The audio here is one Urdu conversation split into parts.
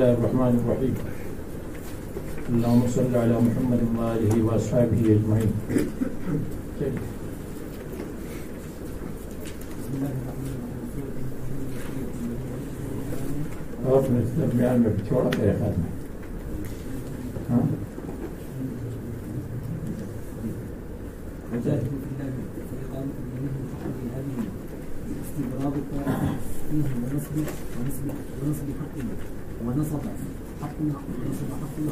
الرحمن الرحیم اللهم صل علی محمد وآلہ واصحابہ اجمعین. آپ نے درمیان میں چھوڑا میرے خیال میں. ہاں ونصب حق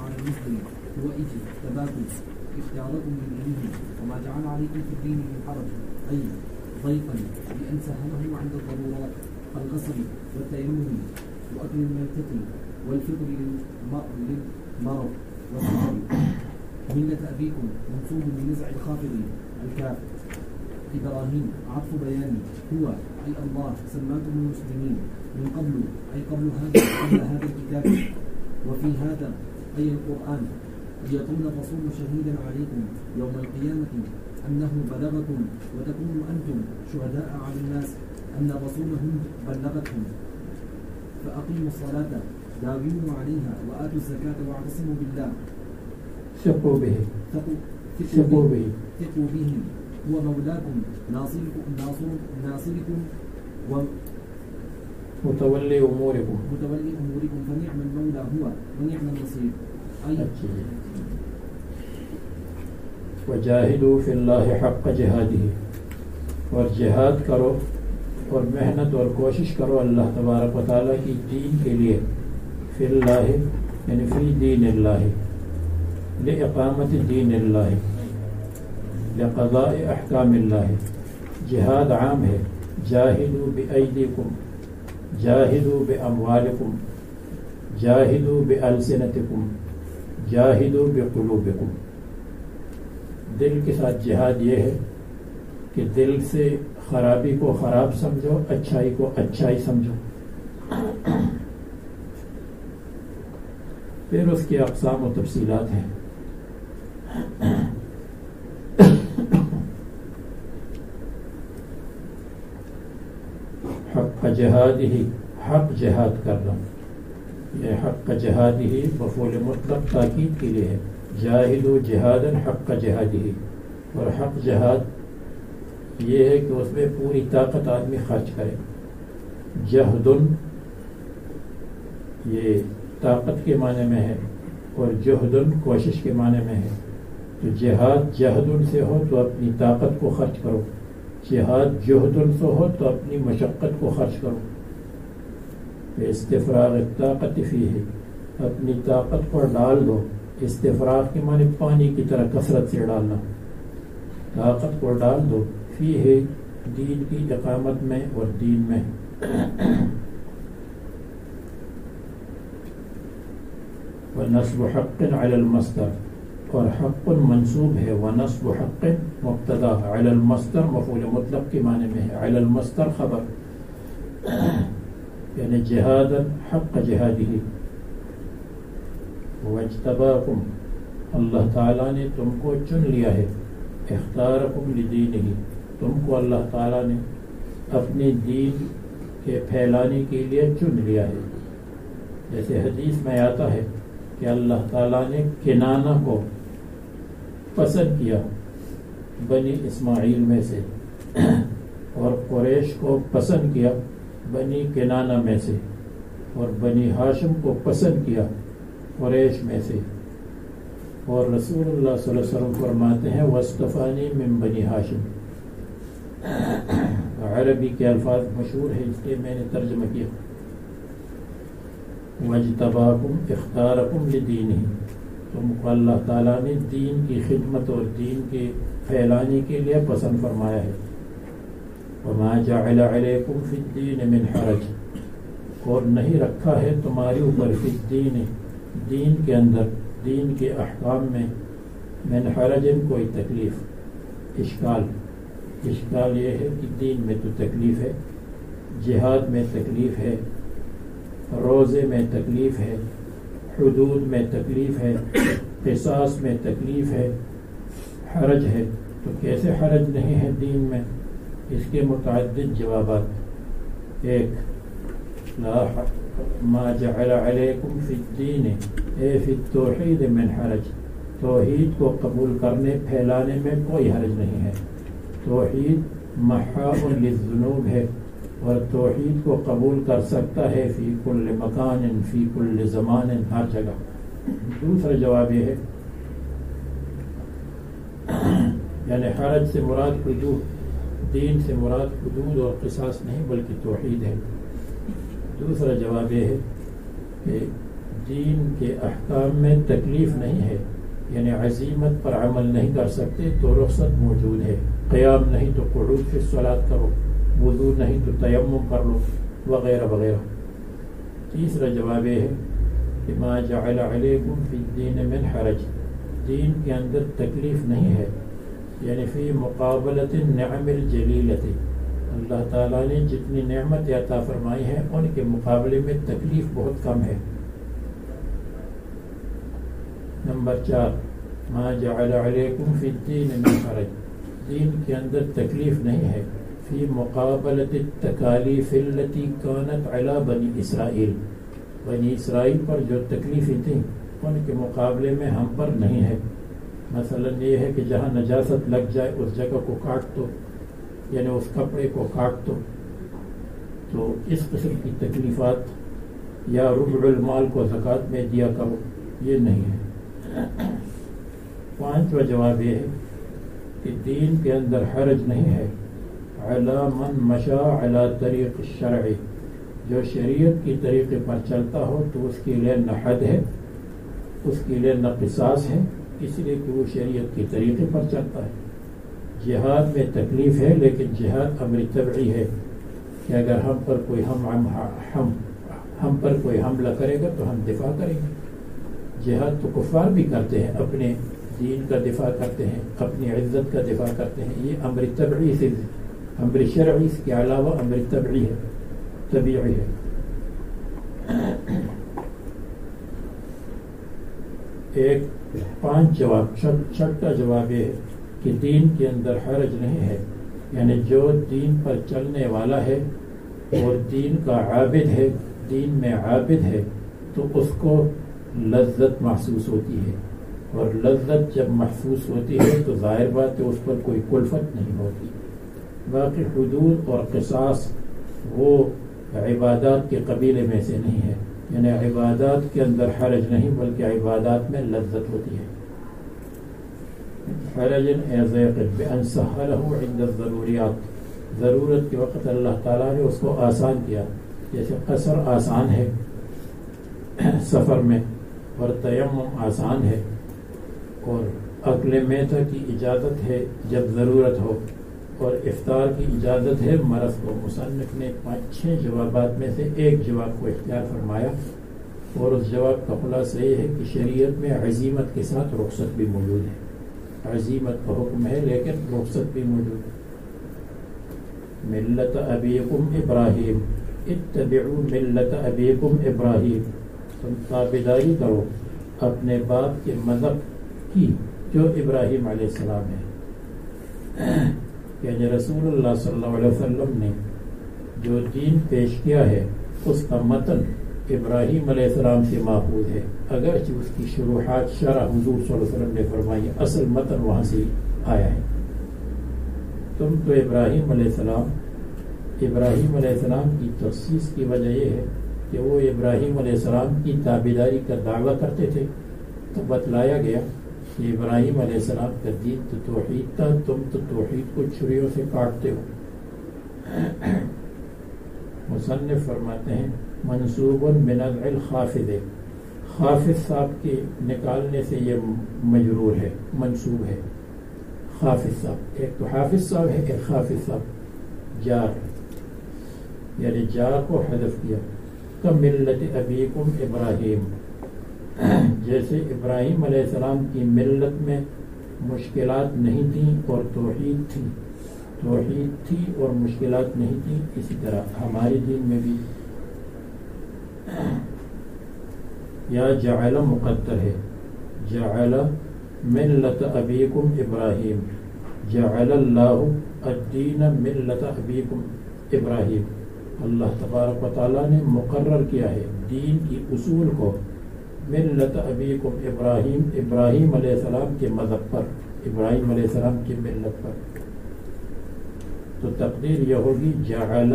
على المسلم هو تبادل اختياركم من دينه وما جعل عليكم في الدين من حرج أي ضيقا بأن سهله عند الضرورات كالغسل والتيمم وأكل الميتة والفطر للمرض والسفر. ملة أبيكم منسوب بنزع الخافض الكافر إبراهيم عطف بياني هو أي الله سماكم المسلمين من قبل أي قبل هذا الكتاب وفي هذا أي القرآن ليكون الرسول شهيدا عليكم يوم القيامة أنه بلغكم وتكونوا أنتم شهداء على الناس أن رسولهم بلغتهم. فأقيموا الصلاة داوموا عليها وآتوا الزكاة واعتصموا بالله ثقوا به هو مولاكم ناصركم متولی امورکم فنعم المولى هو ونعم النصير. وجاہدوا فی اللہ حق جہادہ، اور جہاد کرو اور محنت اور کوشش کرو اللہ تبارک و تعالیٰ کی دین کے لیے. فی اللہ یعنی فی دین اللہ، لإقامت دین اللہ، لقضاء احکام اللہ. جہاد عام ہے. جاہدوا بأیدیکم، جاہدوا بأموالکم، جاہدوا بألسنتکم، جاہدوا بقلوبکم. دل کے ساتھ جہاد یہ ہے کہ دل سے خرابی کو خراب سمجھو، اچھائی کو اچھائی سمجھو. پھر اس کی اقسام و تفصیلات ہیں. حق جہاد ہی، حق جہاد کرنا، یہ حق جہاد ہی مفعول مطلق تاکید کے لیے ہے. جاہدوا جہادا حق جہاد ہی. اور حق جہاد یہ ہے کہ اس میں پوری طاقت آدمی خرچ کرے. جہدن یہ طاقت کے معنی میں ہے اور جہدن کوشش کے معنی میں ہے. تو جہاد جہدن سے ہو تو اپنی طاقت کو خرچ کرو، جہاد جہدن سے ہو تو اپنی مشقت کو خرچ کرو. استفراغ طاقت فیہ، اپنی طاقت کو ڈال دو. استفراغ کے معنی پانی کی طرح کثرت سے ڈالنا. طاقت کو ڈال دو فی ہے دین کی اقامت میں اور دین میں. ونصب حق علی المصدر اور حق منصوب ہے ونصب حق مبتدا علی المصدر مفعول مطلق کے معنی میں ہے علی المصدر خبر یعنی جہادا حق جہادہ. واجتباکم اللہ تعالیٰ نے تم کو چن لیا ہے. اختارکم لدینہ تم کو اللہ تعالیٰ نے اپنے دین کے پھیلانے کے لیے چن لیا ہے. جیسے حدیث میں آتا ہے کہ اللہ تعالیٰ نے کنانہ کو پسند کیا بنی اسماعیل میں سے اور قریش کو پسند کیا بنی کنانہ میں سے اور بنی ہاشم کو پسند کیا قریش میں سے. اور رسول اللہ صلی اللہ علیہ وسلم فرماتے ہیں وَاصْطَفَانِي مِن بنی ہاشم. عربی کے الفاظ مشہور ہیں اس لیے میں نے ترجمہ کیا. وَاجْتَبَاكُمْ اختارکم لدینہ تم کو اللہ تعالیٰ نے دین کی خدمت اور دین کے پھیلانے کے لیے پسند فرمایا ہے. وَمَا جَعَلَ عَلَيْكُمْ فِي الدِّينِ مِنْ حَرَجٍ اور نہیں رکھا ہے تمہارے اوپر فی الدین دین کے اندر دین کے احکام میں من حرج کوئی تکلیف. اشکال یہ ہے کہ دین میں تو تکلیف ہے, جہاد میں تکلیف ہے, روزے میں تکلیف ہے, حدود میں تکلیف ہے, قصاص میں تکلیف ہے, حرج ہے. تو کیسے حرج نہیں ہے دین میں؟ اس کے متعدد جوابات. ایک ما جعل علیکم فی الدین اے فی التوحید من حرج توحید کو قبول کرنے پھیلانے میں کوئی حرج نہیں ہے. توحید محاء للذنوب ہے اور توحید کو قبول کر سکتا ہے فی کل مکان فی کل زمان ہر جگہ. دوسرا جواب یہ ہے یعنی حرج سے مراد حدود دین سے مراد حدود اور قصاص نہیں بلکہ توحید ہے. دوسرا جواب یہ ہے کہ دین کے احکام میں تکلیف نہیں ہے یعنی عزیمت پر عمل نہیں کر سکتے تو رخصت موجود ہے. قیام نہیں تو قعود فی الصلاۃ کرو, وضو نہیں تو تیمم کر لو وغیرہ وغیرہ. تیسرا جواب یہ ہے کہ ما جعل علیکم فی الدین من حرج دین کے اندر تکلیف نہیں ہے یعنی فی مقابلۃ النعم الجلیلۃ اللہ تعالیٰ نے جتنی نعمت عطا فرمائی ہے ان کے مقابلے میں تکلیف بہت کم ہے. نمبر 4 ما جعل علیکم فی الدین من حرج دین کے اندر تکلیف نہیں ہے فی مقابلۃ التکالیف التی کانت علی بنی اسرائیل بنی اسرائیل پر جو تکلیفیں تھیں ان کے مقابلے میں ہم پر نہیں ہے. مثلا یہ ہے کہ جہاں نجاست لگ جائے اس جگہ کو کاٹ دو یعنی اس کپڑے کو کاٹ دو. تو اس قسم کی تکلیفات یا ربع المال کو زکوٰۃ میں دیا کرو یہ نہیں ہے. پانچواں جواب یہ ہے کہ دین کے اندر حرج نہیں ہے علی من مشى علی طریق الشرع جو شریعت کی طریقے پر چلتا ہو تو اس کے لیے نہ حد ہے اس کے لیے نہ قصاص ہے اس لیے کہ وہ شریعت کے طریقے پر چلتا ہے. جہاد میں تکلیف ہے لیکن جہاد امر طبعی ہے کہ اگر ہم پر کوئی حملہ کرے گا تو ہم دفاع کریں گے. جہاد تو کفار بھی کرتے ہیں, اپنے دین کا دفاع کرتے ہیں, اپنی عزت کا دفاع کرتے ہیں. یہ امر طبعی سے امر شرعی کے علاوہ امر طبعی ہے, طبیعی ہے. ایک 5 جواب. چھٹا جواب یہ ہے کہ دین کے اندر حرج نہیں ہے یعنی جو دین پر چلنے والا ہے اور دین کا عابد ہے دین میں عابد ہے تو اس کو لذت محسوس ہوتی ہے اور لذت جب محسوس ہوتی ہے تو ظاہر بات ہے اس پر کوئی کلفت نہیں ہوتی. باقی حدود اور قصاص وہ عبادات کے قبیلے میں سے نہیں ہے یعنی عبادات کے اندر حرج نہیں بلکہ عبادات میں لذت ہوتی ہے. حرج بأن سهله عند الضروریات ضرورت کے وقت اللہ تعالیٰ نے اس کو آسان کیا. جیسے قصر آسان ہے سفر میں اور تیمم آسان ہے اور اکل میتہ کی اجازت ہے جب ضرورت ہو، اور افطار کی اجازت ہے مرض کو۔ مصنف نے 5-6 جوابات میں سے ایک جواب کو اختیار فرمایا، اور اس جواب کا خلاصہ یہ ہے کہ شریعت میں عزیمت کے ساتھ رخصت بھی موجود ہے۔ عزیمت کا حکم ہے لیکن رخصت بھی موجود ہے۔ ملت ابیکم ابراہیم، اتبعوا ملت ابیکم ابراہیم، تم تابعداری کرو اپنے باپ کے مذہب کی جو ابراہیم علیہ السلام ہے۔ یعنی رسول اللہ صلی اللہ علیہ وسلم نے جو دین پیش کیا ہے اس کا متن ابراہیم علیہ السلام سے ماخوذ ہے، اگرچہ اس کی شروحات شرح حضور صلی اللہ علیہ وسلم نے فرمائی، اصل متن وہاں سے آیا ہے۔ تم تو ابراہیم علیہ السلام کی تخصیص کی وجہ یہ ہے کہ وہ ابراہیم علیہ السلام کی تابعداری کا دعویٰ کرتے تھے، تو بتلایا گیا کہ ابراہیم علیہ السلام کا دین تو توحید تھا، تم تو توحید کو چھریوں سے کاٹتے ہو۔ مصنف فرماتے ہیں منصوب من الخافض، خافض صاحب کے نکالنے سے یہ مجرور ہے، منصوب ہے۔ خافض صاحب، ایک تو حافظ صاحب ہے، ایک خافض صاحب، جار یعنی جار کو حذف کیا۔ کملت ابیکم ابراہیم، جیسے ابراہیم علیہ السلام کی ملت میں مشکلات نہیں تھیں اور توحید تھی اور مشکلات نہیں تھیں، اسی طرح ہمارے دین میں بھی یا جعل مقدر ہے، جعل ملت ابیکم ابراہیم، جعل اللہ الدین ملت ابیکم ابراہیم، اللہ تبارک و تعالیٰ نے مقرر کیا ہے دین کی اصول کو ملت ابیکم ابراہیم، ابراہیم علیہ السلام کے مذہب پر، ابراہیم علیہ السلام کی ملت پر۔ تو تقدیر یہ ہوگی جعل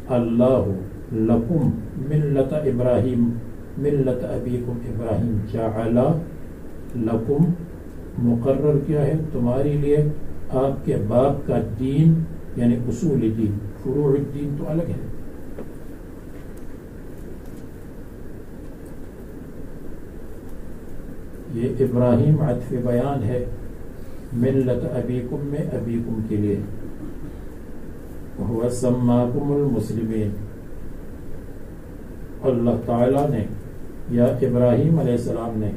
اللہ لکم ملت ابراہیم، ملت ابیکم ابراہیم، جعل لکم مقرر کیا ہے تمہارے لیے آپ کے باپ کا دین، یعنی اصول دین، فروع الدین تو الگ ہے۔ یہ ابراہیم عطف بیان ہے ملت ابیکم میں ابیکم کے لیے، هو سماکم المسلمین، اللہ تعالیٰ نے یا ابراہیم علیہ السلام نے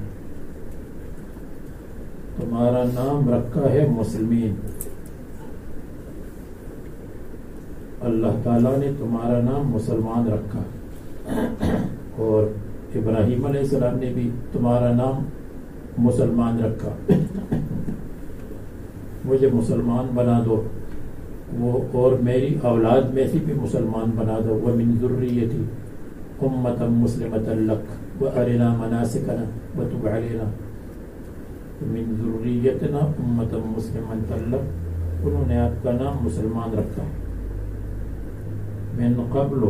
تمہارا نام رکھا ہے مسلمین، اللہ تعالیٰ نے تمہارا نام مسلمان رکھا، اور ابراہیم علیہ السلام نے بھی تمہارا نام مسلمان رکھا، مجھے مسلمان بنا دو، وہ اور میری اولاد میں سے بھی مسلمان بنا دو، وَمِن ذُرِّيَّتِي أُمَّةً مُسْلِمَةً لَكَ وَأَرِنَا مَنَاسِكَنَا وَتُبْ عَلَيْنَا، مِن ذُرِّيَّتِنَا أُمَّةً مُسْلِمَةً لَكَ، انہوں نے آپ کا نام مسلمان رکھا۔ من قبل،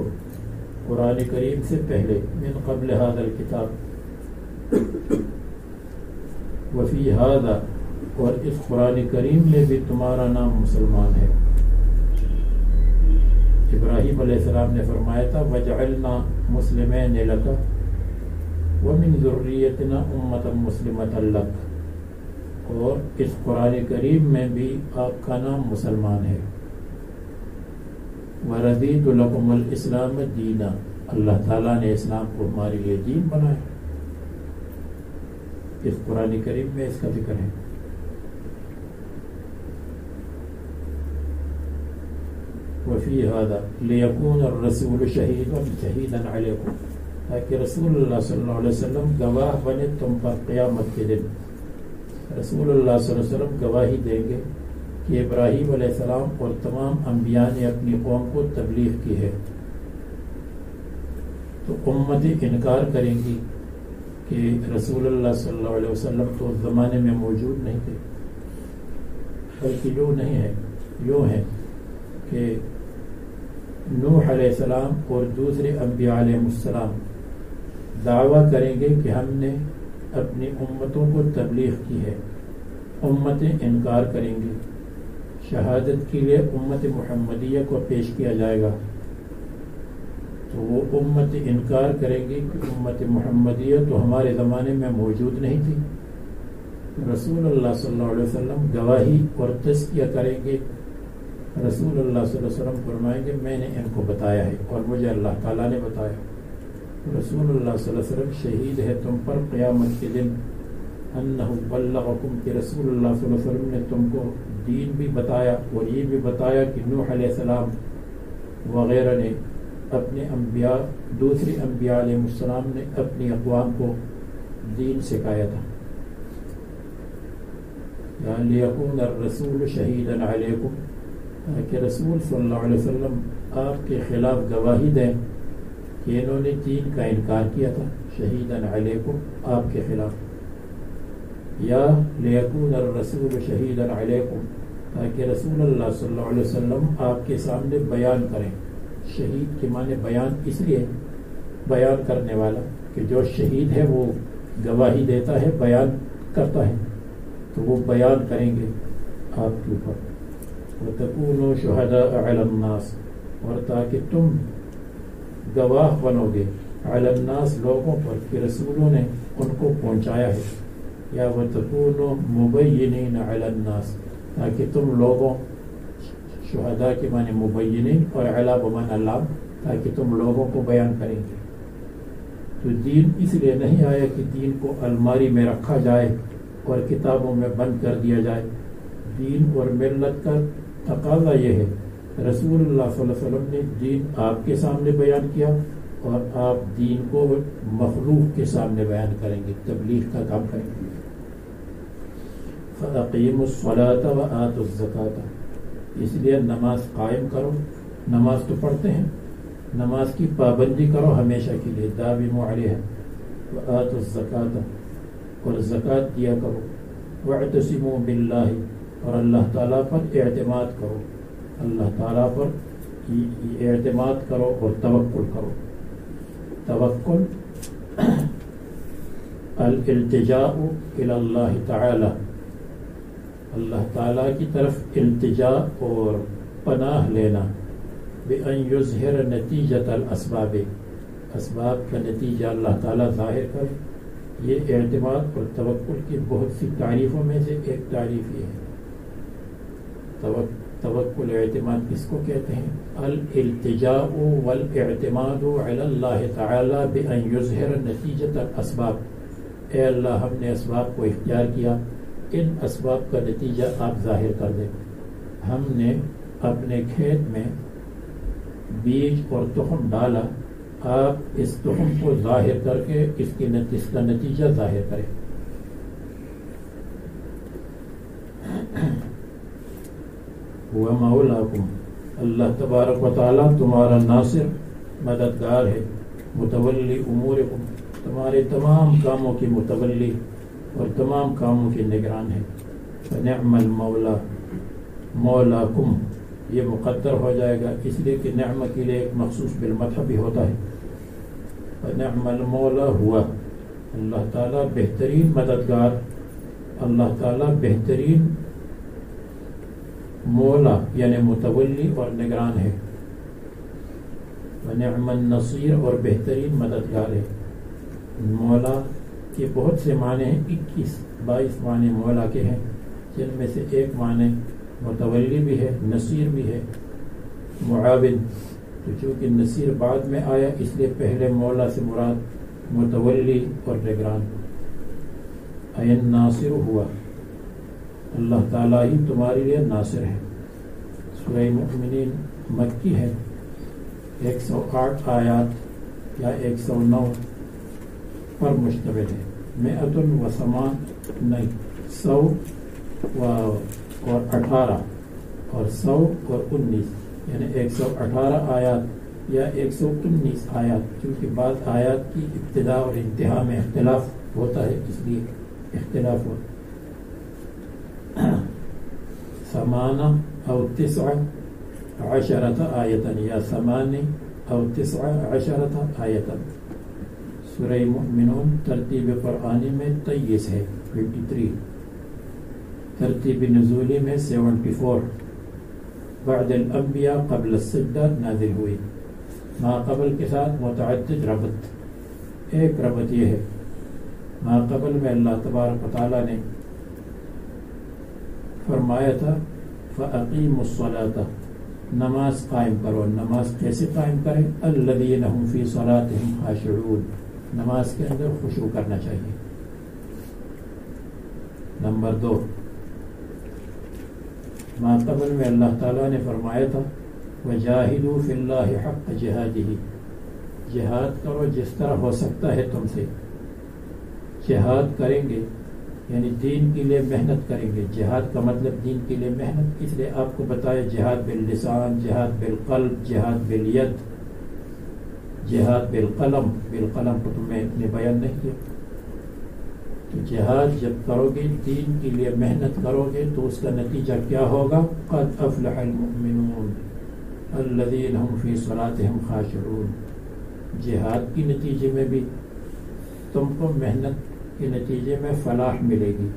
قرآن کریم سے پہلے، من قبل هذا الکتاب، وفی هذا، اور اس قرآن کریم میں بھی تمہارا نام مسلمان ہے۔ ابراہیم علیہ السلام نے فرمایا تھا وَجَعَلْنَا مُسْلِمَيْنِ لَكَ وَمِن ذُرِّيَّتِنَا أُمَّةً مُسْلِمَةً لَكَ، اور اس قرآن کریم میں بھی آپ کا نام مسلمان ہے۔ وَرَضِيتُ لَكُمُ الْإِسْلَامَ دِينًا، اللہ تعالیٰ نے اسلام کو ہمارے لیے دین بنایا، اس قرآن کریم میں اس کا ذکر ہے۔ وفی هذا لیکون الرسول شہیدا علیکم، تاکہ رسول اللہ صلی اللہ علیہ وسلم گواہ بنے تم پر قیامت کے دن۔ رسول اللہ صلی اللہ علیہ وسلم گواہی دیں گے کہ ابراہیم علیہ السلام اور تمام انبیاء نے اپنی قوم کو تبلیغ کی ہے، تو امتیں انکار کریں گی کہ رسول اللہ صلی اللہ علیہ وسلم تو اس زمانے میں موجود نہیں تھے، بلکہ جو نہیں ہے یوں ہے کہ نوح علیہ السلام اور دوسرے انبیاء علیہ السلام دعویٰ کریں گے کہ ہم نے اپنی امتوں کو تبلیغ کی ہے، امتیں انکار کریں گی، شہادت کے لیے امت محمدیہ کو پیش کیا جائے گا، تو وہ امت انکار کریں گی کہ امت محمدیہ تو ہمارے زمانے میں موجود نہیں تھی، رسول اللہ صلی اللہ علیہ وسلم گواہی اور تزکیہ کریں گے. رسول اللہ صلی اللہ علیہ وسلم فرمائیں گے میں نے ان کو بتایا ہے اور مجھے اللہ تعالیٰ نے بتایا. رسول اللہ صلی اللہ علیہ وسلم شہید ہے تم پر قیامت کے دن انہ بلغکم کہ رسول اللہ صلی اللہ علیہ وسلم نے تم کو دین بھی بتایا اور یہ بھی بتایا کہ نوح علیہ السلام وغیرہ نے اپنے انبیاء دوسرے انبیاء علیہ السلام نے اپنی اقوام کو دین سکھایا تھا. یعنی لیکون الرسول شہیدا علیکم کہ رسول صلی اللہ علیہ وسلم آپ کے خلاف گواہی دیں کہ انہوں نے دین کا انکار کیا تھا. شہیدا علیکم آپ کے خلاف, یا لیکون الرسول شہیدا علیکم تاکہ رسول اللہ صلی اللہ علیہ وسلم آپ کے سامنے بیان کریں. شہید کے معنی بیان اس لیے بیان کرنے والا کہ جو شہید ہے وہ گواہی دیتا ہے بیان کرتا ہے تو وہ بیان کریں گے آپ کے اوپر. وَتَكُونُوا شُهَدَاءَ عَلَى النَّاسِ اور تاکہ تم گواہ بنو گے علی الناس لوگوں پر کہ رسولوں نے ان کو پہنچایا ہے. یا وَتَكُونُوا مُبَيِّنِينَ عَلَى النَّاسِ تاکہ تم لوگوں شہداء کے معنی مبینین اور علی بمعنی علام تاکہ تم لوگوں کو بیان کریں گے. تو دین اس لیے نہیں آیا کہ دین کو الماری میں رکھا جائے اور کتابوں میں بند کر دیا جائے. دین اور ملت کا تقاضا یہ ہے رسول اللہ صلی اللہ علیہ وسلم نے دین آپ کے سامنے بیان کیا اور آپ دین کو مخلوق کے سامنے بیان کریں گے, تبلیغ کا کام کریں گے. فَأَقِيمُوا الصَّلَاةَ وَآتُوا الزَّكَاةَ اس لیے نماز قائم کرو. نماز تو پڑھتے ہیں, نماز کی پابندی کرو ہمیشہ کے لیے, داوموا علیہا. وآتوا الزکاۃ اور زکوٰۃ دیا کرو. واعتصموا باللہ اور اللہ تعالیٰ پر اعتماد کرو, اللہ تعالیٰ پر اعتماد کرو اور توکل کرو. توکل الالتجاء الی اللہ تعالی اللہ تعالیٰ کی طرف التجاء اور پناہ لینا. بأن یظہر نتیجۃ الاسباب اسباب کا نتیجہ اللہ تعالیٰ ظاہر کرے. یہ اعتماد اور توکل کی بہت سی تعریفوں میں سے ایک تعریف یہ ہے. توکل اعتماد کس کو کہتے ہیں؟ الالتجاء والاعتماد علی اللہ تعالی بأن یظہر نتیجۃ الاسباب. اے اللہ ہم نے اسباب کو اختیار کیا, ان اسباب کا نتیجہ آپ ظاہر کر دیں. ہم نے اپنے کھیت میں بیج اور تخم ڈالا, آپ اس تخم کو ظاہر کر کے اس کا نتیجہ ظاہر کریں. هو مولاکم اللہ تبارک و تعالیٰ تمہارا ناصر مددگار ہے. متولی امورکم تمہارے تمام کاموں کی متولی اور تمام کاموں کی نگران ہے. فنعم المولا مولاکم یہ مقدر ہو جائے گا اس لیے کہ نعم کے لیے ایک مخصوص بالمدح بھی ہوتا ہے. فنعم المولا ہوا اللہ تعالیٰ بہترین مددگار, اللہ تعالیٰ بہترین مولا یعنی متولی اور نگران ہے. ونعم النصیر اور بہترین مددگار ہے. مولا کے بہت سے معنی ہیں, 21-22 معنی مولا کے ہیں, جن میں سے ایک معنی متولی بھی ہے, نصیر بھی ہے, معاون. تو چونکہ نصیر بعد میں آیا اس لیے پہلے مولا سے مراد متولی اور نگران. این ناصر ہوا اللہ تعالیٰ ہی تمہارے لیے ناصر ہے. سورہ مؤمنین مکی ہے, 108 آیات یا 109 پر مشتمل ہے. 100 اور 18 اور 100 اور 19 یعنی 118 آیات یا 119 آیات. کیونکہ بعض آیات کی ابتدا اور انتہا میں اختلاف ہوتا ہے اس لیے اختلاف ہوتا. 8 أو 19 آیتاً یا 8 أو 19 آیتاً. سورہ مؤمنون ترتیب قرآنی میں 23 ہے, 23. ترتیب نزولی میں 74. بعد الانبیاء قبل السجدہ نازل ہوئی. ما قبل کے ساتھ متعدد ربط. ایک ربط یہ ہے ما قبل میں اللہ تبارک و تعالیٰ نے فرمایا تھا فَأَقِيمُوا الصَّلَاةَ، نماز قائم کرو. نماز کیسے قائم کریں؟ الَّذِينَ هُمْ فِي صَلَاتِهِمْ خَاشِعُونَ، نماز کے اندر خشوع کرنا چاہیے. نمبر 2، ما قبل میں اللہ تعالیٰ نے فرمایا تھا وَجَاهِدُوا فِي اللَّهِ حَقَّ جِهَادِهِ، جہاد کرو جس طرح ہو سکتا ہے تم سے. جہاد کریں گے یعنی دین کے لیے محنت کریں گے. جہاد کا مطلب دین کے لیے محنت، اس لیے آپ کو بتایا جہاد باللسان، جہاد بالقلب، جہاد بالید، جہاد بالقلم. بالقلم کو تو میں نے بیان نہیں کیا. تو جہاد جب کرو گے، دین کے لیے محنت کرو گے، تو اس کا نتیجہ کیا ہوگا؟ قد افلح المؤمنون الذین هم فی صلاتهم خاشعون. جہاد کے نتیجے میں بھی تم کو محنت کے نتیجے میں فلاح ملے گی.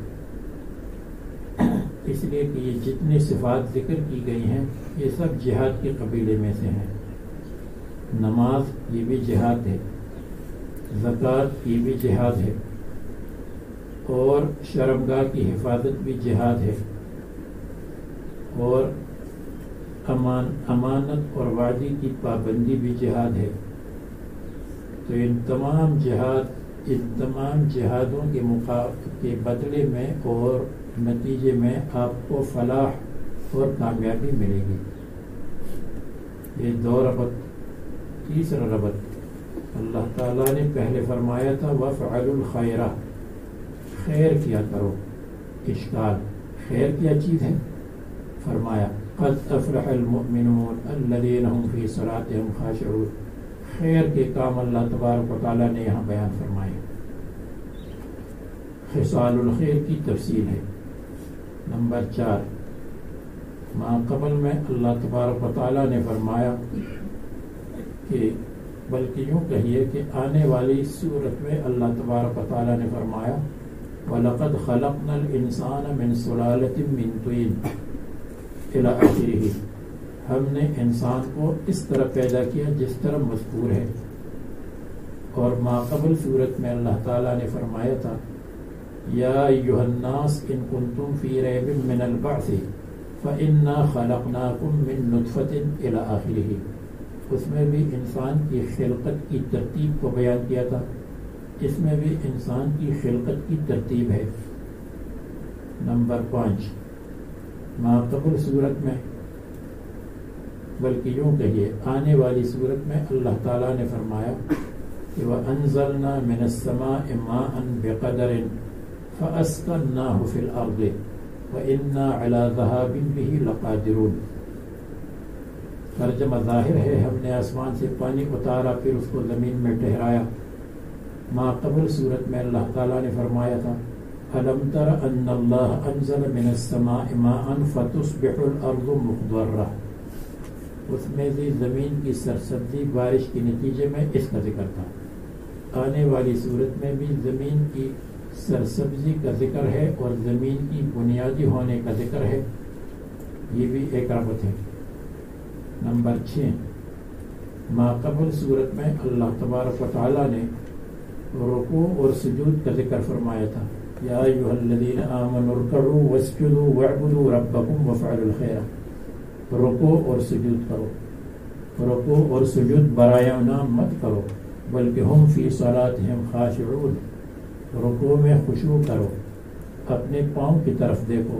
اس لیے کہ یہ جتنی صفات ذکر کی گئی ہیں یہ سب جہاد کے قبیلے میں سے ہیں. نماز یہ بھی جہاد ہے، زکوٰۃ یہ بھی جہاد ہے، اور شرمگاہ کی حفاظت بھی جہاد ہے، اور امانت اور وعدے کی پابندی بھی جہاد ہے. تو ان تمام جہادوں کے بدلے میں اور نتیجے میں آپ کو فلاح اور کامیابی ملے گی. یہ 2 ربط. تیسرا ربط اللہ تعالیٰ نے پہلے فرمایا تھا وَفْعَلُوا الْخَيْرَ، خیر کیا کرو. اشکال، خیر کیا چیز ہے؟ فرمایا قد افلح المؤمنون الذین هم فی صلاتهم خاشعون. خیر کے کام اللہ تبارک و تعالیٰ نے یہاں بیان فرمائے. خصال الخیر کی تفصیل ہے. نمبر 4، ما قبل میں اللہ تبارک و تعالیٰ نے فرمایا کہ بلکہ یوں کہیے کہ آنے والی صورت میں اللہ تبارک و تعالیٰ نے فرمایا وَلَقَدْ خَلَقْنَا الْإِنسَانَ مِنْ صُلَالَةٍ مِّن طِينٍ إِلَى آخِرِهِ. ہم نے انسان کو اس طرح پیدا کیا جس طرح مذکور ہے. اور ماقبل صورت میں اللہ تعالیٰ نے فرمایا تھا یا ایھا الناس ان کنتم فی ریب من البعث فإنا خلقناکم من نطفة إلی آخرہ. اس میں بھی انسان کی خلقت کی ترتیب کو بیان کیا تھا. اس میں بھی انسان کی خلقت کی ترتیب ہے. نمبر 5، ماقبل صورت میں بلکہ یوں کہیے آنے والی صورت میں اللہ تعالیٰ نے فرمایا کہ وَأَنزَلْنَا مِنَ السَّمَاءِ مَاءً بِقَدَرٍ فَأَسْكَنَّاهُ فِي الْأَرْضِ وَإِنَّا عَلَى ذَهَابٍ بِهِ لَقَادِرُونَ. ترجمہ ظاہر ہے ہم نے آسمان سے پانی اتارا پھر اس کو زمین میں ٹھہرایا. ماقبل صورت میں اللہ تعالیٰ نے فرمایا تھا أَلَمْ تَرَ أَنَّ اللَّهَ أَنزَلَ مِنَ السَّمَاءِ مَاءً فَتُصْبِحُ الْأَرْضُ مُخْضَرَّةً. اس میں بھی زمین کی سرسبزی بارش کے نتیجے میں اس کا ذکر تھا. آنے والی صورت میں بھی زمین کی سرسبزی کا ذکر ہے اور زمین کی بنیادی ہونے کا ذکر ہے. یہ بھی ایک ربط ہے. نمبر 6، ماقبل صورت میں اللہ تبارک و تعالیٰ نے رکوع اور سجود کا ذکر فرمایا تھا یا ایھا الذین آمنوا ارکعوا واسجدوا واعبدوا ربکم وافعلوا الخیر. رکوع اور سجود کرو. رکوع اور سجود برائے نام مت کرو بلکہ ہم فی صلاتہم خاشعون. رکوع میں خشوع کرو، اپنے پاؤں کی طرف دیکھو.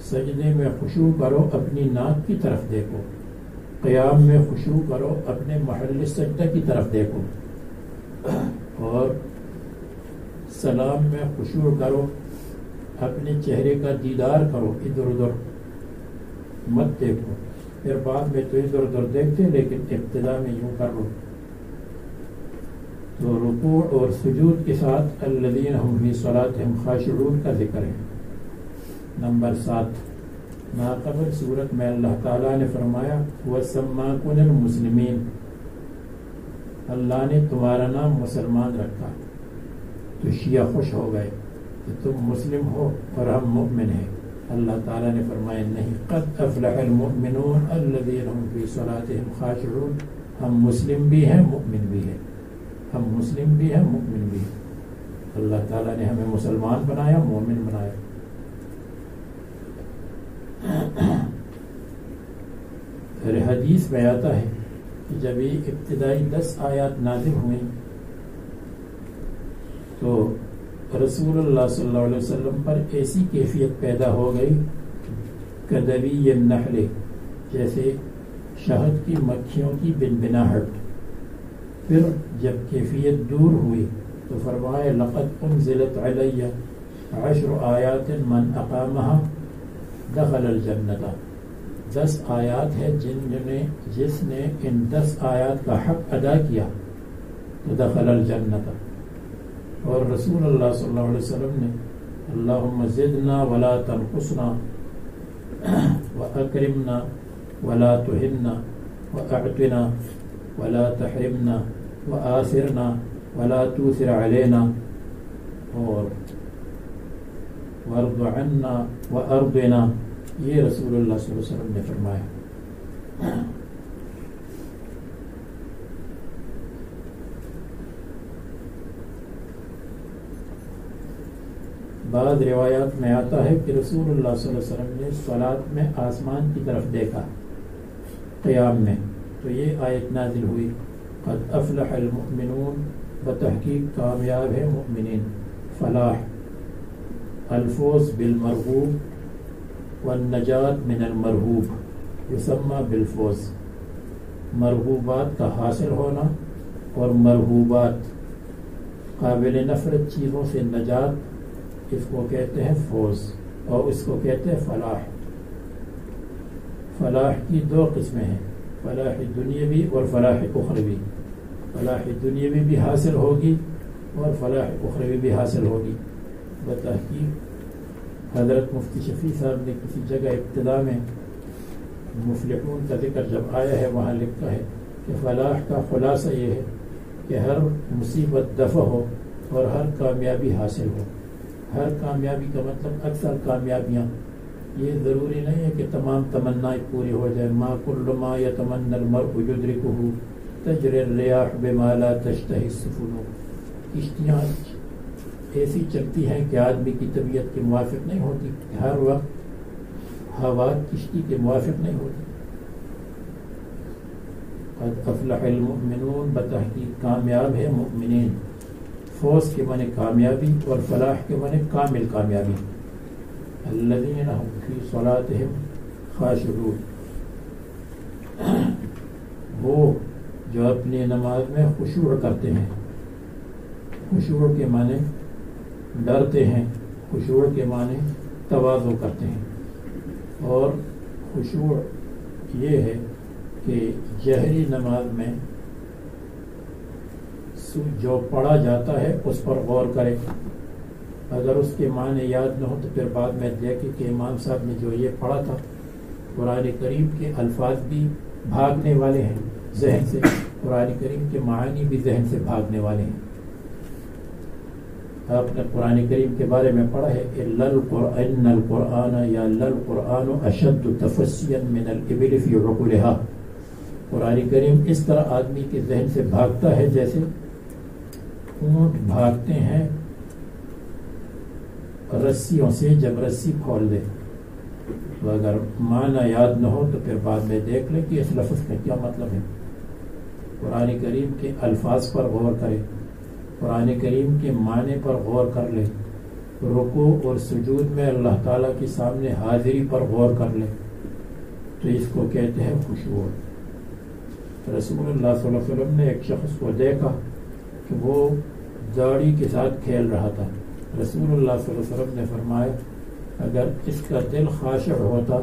سجدے میں خشوع کرو، اپنی ناک کی طرف دیکھو. قیام میں خشوع کرو، اپنے محل سجدہ کی طرف دیکھو. اور سلام میں خشوع کرو، اپنے چہرے کا دیدار کرو، ادھر ادھر مت دیکھو. پھر بعد میں تو ادھر ادھر دیکھتے لیکن ابتدا میں یوں کر لو. تو رکوع اور سجود کے ساتھ الذین هم فی صلاتہم خاشعون کا ذکر ہے. نمبر 7، ماقبل صورت میں اللہ تعالیٰ نے فرمایا وَسَمَّاكُمُ الْمُسْلِمِينَ. اللہ نے تمہارا نام مسلمان رکھا. تو شیعہ خوش ہو گئے کہ تم مسلم ہو اور ہم مؤمن ہیں. اللہ تعالیٰ نے فرمایا نہیں، قد افلح المؤمنون الذین هم فی صلاتہم خاشعون. ہم مسلم بھی ہیں، مؤمن بھی ہیں. ہم مسلم بھی ہیں، مؤمن بھی ہیں. اللہ تعالیٰ نے ہمیں مسلمان بنایا، مومن بنایا. پھر حدیث میں آتا ہے کہ جب یہ ابتدائی 10 آیات نازل ہوئیں تو رسول اللہ صلی اللہ علیہ وسلم پر ایسی کیفیت پیدا ہو گئی کدوی النحل، جیسے شہد کی مکھیوں کی بنبناہٹ۔ پھر جب کیفیت دور ہوئی تو فرمایا لقد انزلت علی 10 آیات من اقامها دخل الجنت، 10 آیات ہے جس نے ان 10 آیات کا حق ادا کیا تو دخل الجنت۔ اور رسول اللہ صلی اللہ علیہ وسلم نے اللہم زدنا ولا تنقصنا واکرمنا ولا تہنا واعطنا ولا تحرمنا وآثرنا ولا توثر علینا اور وارض عنا وارضنا، یہ رسول اللہ صلی اللہ علیہ وسلم نے فرمایا۔ بعض روایات میں آتا ہے کہ رسول اللہ صلی اللہ علیہ وسلم نے صلاۃ میں آسمان کی طرف دیکھا قیام میں، تو یہ آیت نازل ہوئی قد افلح المؤمنون، بتحقیق کامیاب ہے مؤمنین۔ فلاح الفوز بالمرغوب والنجات من المرہوب، یسمى بالفوز، مرغوبات کا حاصل ہونا اور مرہوبات قابل نفرت چیزوں سے نجات، اس کو کہتے ہیں فوز اور اس کو کہتے ہیں فلاح۔ فلاح کی 2 قسمیں ہیں، فلاح دنیاوی اور فلاح اخروی۔ فلاح دنیاوی بھی حاصل ہوگی اور فلاح اخروی بھی حاصل ہوگی۔ بتحقیق حضرت مفتی شفیع صاحب نے کسی جگہ ابتدا میں مفلحون کا ذکر جب آیا ہے وہاں لکھا ہے کہ فلاح کا خلاصہ یہ ہے کہ ہر مصیبت دفع ہو اور ہر کامیابی حاصل ہو۔ ہر کامیابی کا مطلب اکثر کامیابیاں، یہ ضروری نہیں ہے کہ تمام تمنائیں پوری ہو جائیں۔ ما کل ما یتمنى المرء یدرکہ تجری الریاح بما لا تشتہی السفن، کشتیاں ایسی چلتی ہیں کہ آدمی کی طبیعت کے موافق نہیں ہوتی، ہر وقت ہوا کشتی کے موافق نہیں ہوتی۔ قد افلح المؤمنون، بتحقیق کامیاب ہے مؤمنین۔ فوز کے معنی کامیابی اور فلاح کے معنی کامل کامیابی۔ الذین هم فی صلاتهم خاشعون، وہ جو اپنی نماز میں خشوع کرتے ہیں۔ خشوع کے معنی ڈرتے ہیں، خشوع کے معنی تواضع کرتے ہیں، اور خشوع یہ ہے کہ جہری نماز میں جو پڑھا جاتا ہے اس پر غور کرے، اگر اس کے معنی یاد نہ ہو تو پھر بعد میں دیکھے کہ امام صاحب نے جو یہ پڑھا تھا، قرآن کریم کے الفاظ بھی بھاگنے والے ہیں ذہن سے، قرآن کریم کے معانی بھی ذہن سے بھاگنے والے ہیں۔ آپ نے قرآن کریم کے بارے میں پڑھا ہے ان القرآن یا القرآن اشد تفسیا من الابل فی عقولها، قرآن کریم اس طرح آدمی کے ذہن سے بھاگتا ہے جیسے اونٹ بھاگتے ہیں رسیوں سے جب رسی کھول دے۔ تو اگر معنی یاد نہ ہو تو پھر بعد میں دیکھ لیں کہ اس لفظ کا کیا مطلب ہے۔ قرآن کریم کے الفاظ پر غور کرے، قرآن کریم کے معنی پر غور کر لے، رکوع اور سجود میں اللہ تعالیٰ کے سامنے حاضری پر غور کر لے، تو اس کو کہتے ہیں خشوع۔ رسول اللہ صلی اللہ علیہ وسلم نے ایک شخص کو دیکھا کہ وہ داڑھی کے ساتھ کھیل رہا تھا۔ رسول اللہ صلی اللہ علیہ وسلم نے فرمایا اگر اس کا دل خاشع ہوتا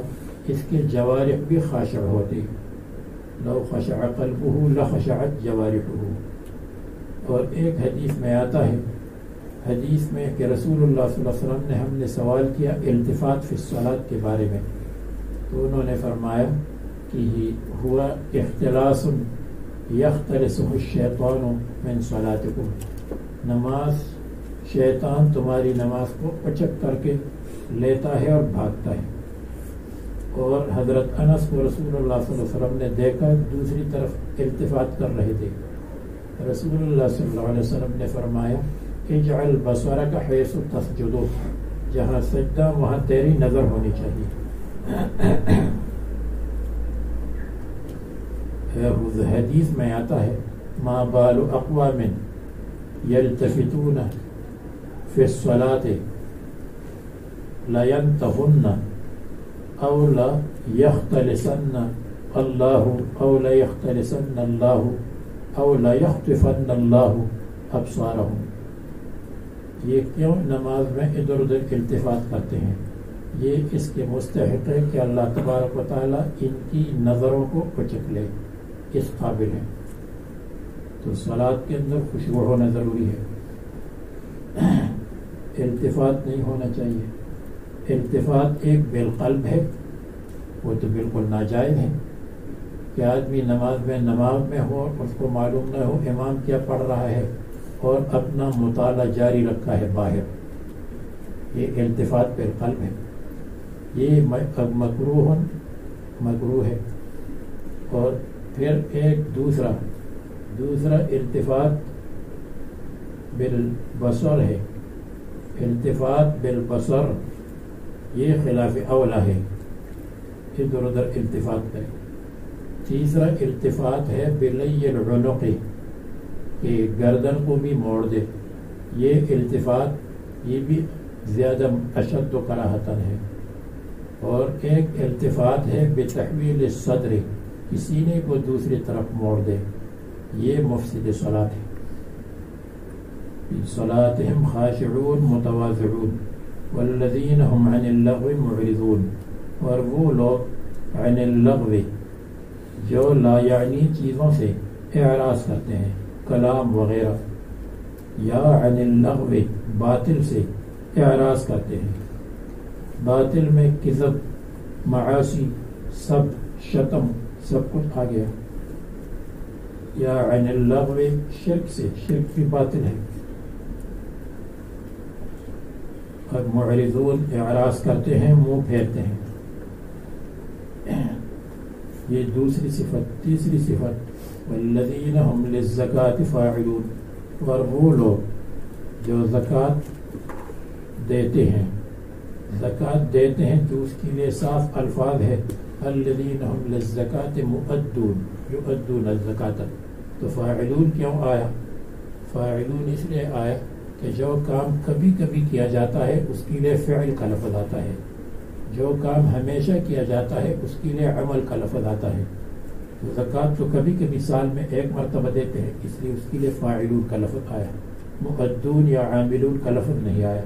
اس کے جوارح بھی خاشع ہوتی، لو خشع قلبہ لخشعت جوارحہ۔ اور ایک حدیث میں آتا ہے، حدیث میں کہ رسول اللہ صلی اللہ علیہ وسلم نے ہم نے سوال کیا التفات فی الصلاۃ کے بارے میں، تو انہوں نے فرمایا کہ ہوا اختلاس یختلسہ الشیطان من صلاتکم، نماز شیطان تمہاری نماز کو پچک کر کے لیتا ہے اور بھاگتا ہے۔ اور حضرت انس کو رسول اللہ صلی اللہ علیہ وسلم نے دیکھا دوسری طرف التفات کر رہے تھے، رسول اللہ صلی اللہ علیہ وسلم نے فرمایا اجعل بصرک حیث تسجد، جہاں سجدہ وہاں تیری نظر ہونی چاہیے۔ حدیث میں آتا ہے ما بال اقوام یلتفتون فی الصلاة لینتهن او لا یختلسن اللہ او لا یختلسن اللہ او لا یخطفن اللہ ابصارہم. یہ کیوں نماز میں ادھر ادھر التفات کرتے ہیں؟ یہ اس کے مستحق ہے کہ اللہ تبارک و تعالیٰ ان کی نظروں کو اچک لے، اس قابل ہے. تو صلاۃ کے اندر خشوع ہونا ضروری ہے، التفات نہیں ہونا چاہیے. التفات ایک بالقلب ہے، وہ تو بالکل ناجائز ہے کہ آدمی نماز میں ہو، اس کو معلوم نہ ہو امام کیا پڑھ رہا ہے اور اپنا مطالعہ جاری رکھا ہے باہر. یہ التفات بالقلب ہے، یہ مکروہ ہے. اور پھر ایک دوسرا التفات بالبصر ہے. التفات بالبصر یہ خلاف اولا ہے، ادھر ادھر التفات کرے. تیسرا التفات ہے بلی العنق، کہ گردن کو بھی موڑ دے. یہ التفات یہ بھی زیادہ اشد و کراہتن ہے. اور ایک التفات ہے بتحویل الصدر، کہ سینے کو دوسری طرف موڑ دے. یہ مفسد صلاۃ ہے. صلاتهم خاشعون متواضعون والذین هم عن اللغو معرضون. اور وہ لوگ عن اللغو جو لا یعنی چیزوں سے اعراض کرتے ہیں، کلام وغیرہ، یا عن اللغو باطل سے اعراض کرتے ہیں. باطل میں کذب، معاصی، سب، شتم، سب کچھ آ گیا. یا عن اللغو شرک سے، شرک بھی باطل ہے. اور معرضون اعراض کرتے ہیں، منہ پھیرتے ہیں. یہ دوسری صفت. تیسری صفت والذین هم للزکاة فاعلون. اور وہ لوگ جو زکوٰۃ دیتے ہیں، زکوٰۃ دیتے ہیں تو اس کے لیے صاف الفاظ ہے الذین هم للزکاة مؤدون، یؤدون الزکاة. تو فاعلون کیوں آیا؟ فاعلون اس لیے آیا کہ جو کام کبھی کبھی کیا جاتا ہے اس کے لیے فعل کا لفظ آتا ہے، جو کام ہمیشہ کیا جاتا ہے اس کے لیے عمل کا لفظ آتا ہے. زکوٰۃ تو کبھی کبھی سال میں ایک مرتبہ دیتے ہیں، اس لیے اس کے لیے فاعلون کا لفظ آیا، مؤدون یا عاملون کا لفظ نہیں آیا.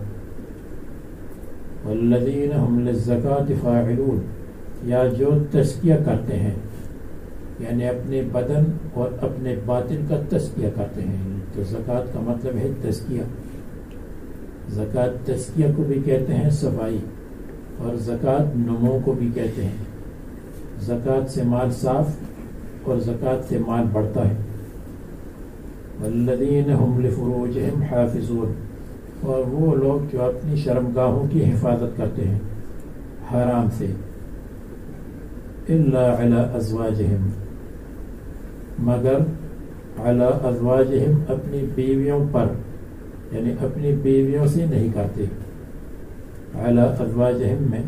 والذین هم للزکاة فاعلون، یا جو تزکیہ کرتے ہیں، یعنی اپنے بدن اور اپنے باطن کا تزکیہ کرتے ہیں. تو زکوٰۃ کا مطلب ہے تزکیہ. زکوٰۃ تزکیہ کو بھی کہتے ہیں، صفائی، اور زکوٰۃ نمو کو بھی کہتے ہیں. زکوٰۃ سے مال صاف اور زکوٰۃ سے مال بڑھتا ہے. والذین هم لفروجہم حافظون. اور وہ لوگ جو اپنی شرمگاہوں کی حفاظت کرتے ہیں حرام سے. الا علی ازواجہم، مگر علی ازواجہم اپنی بیویوں پر، یعنی اپنی بیویوں سے نہیں کرتے. علی ازواجہم میں